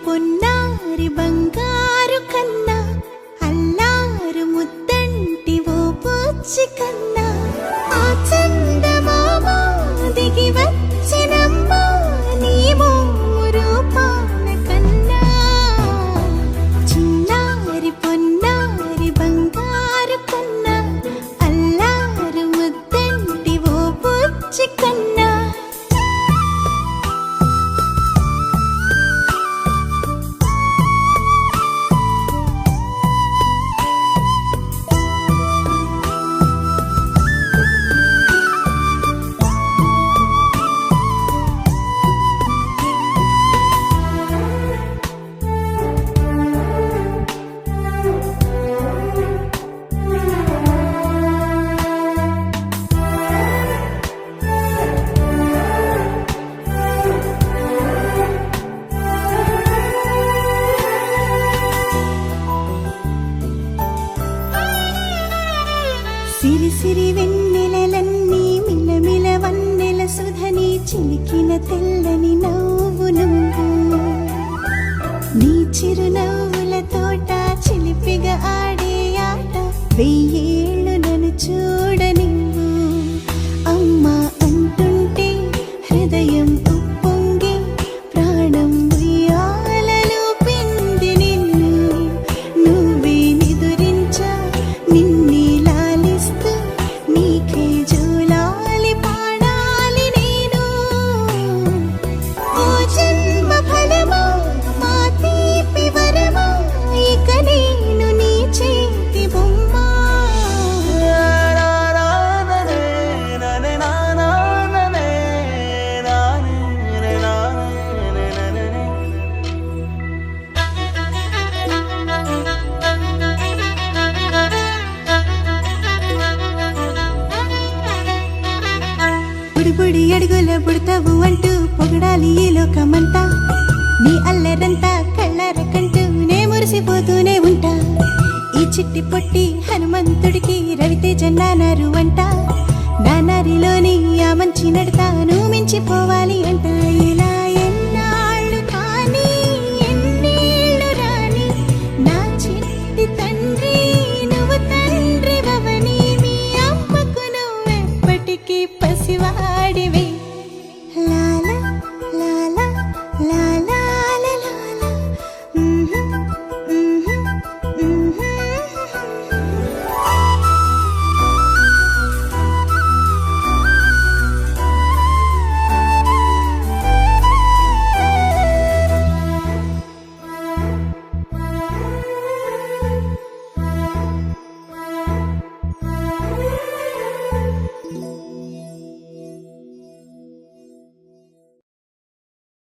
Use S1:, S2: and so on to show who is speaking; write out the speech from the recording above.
S1: పొన్నారి బంగారు కన్నా అల్లారు ముద్దంటి ఓ పూచి కన్నా ఆ చందమామ దిగి వచ్చినమ్మా నీ రూపాన కన్నా చిన్నారి పొన్నారి బంగారు కన్నా అల్లారు ముద్దంటి ఓ పూచి కన్నా సిరి సిరి వెన్నెలలన్నీ మిలమిల వన్నెల సుధని చిలికిన తెల్లని నవ్వు నువ్వు నీ చిరునవ్వుల తోట చిలిపిగా ఆడే ఆట వెయ్యేళ్ళు నన్ను చూడనివ్వు అమ్మా అంటుంటే హృదయం ఉప్పొంగి ప్రాణం ఉయ్యాలలో పిండి నిన్ను నువ్వే నిదురించా నిన్నే నీకే జూలాలి పాడాలి నేను ఓ జన్మ ఫలమా మా తీపి వరమా ఇక నేను నీ చేతి బొమ్మ బుడి అడుగుల బుడతావు అంటూ పొగడాలి ఈ లోకమంతా నీ అల్లరంతా కళ్ళారకంటూ నే మురిసిపోతూనే ఉంటా ఈ చిట్టి పొట్టి హనుమంతుడికి రవితేజ నానారు అంట నానారిలోని ఆ మంచి నడతాను మించిపోవాలి అంట ఇలా ఎన్నాళ్ళు కానీ ఎన్నేళ్ళు రాని నా చిట్టి తండ్రి నువ్వు తండ్రి భవని మీ అమ్మకు నువ్వెప్పటికీ పసివాడివి లాలా లాలా లాలా లాలా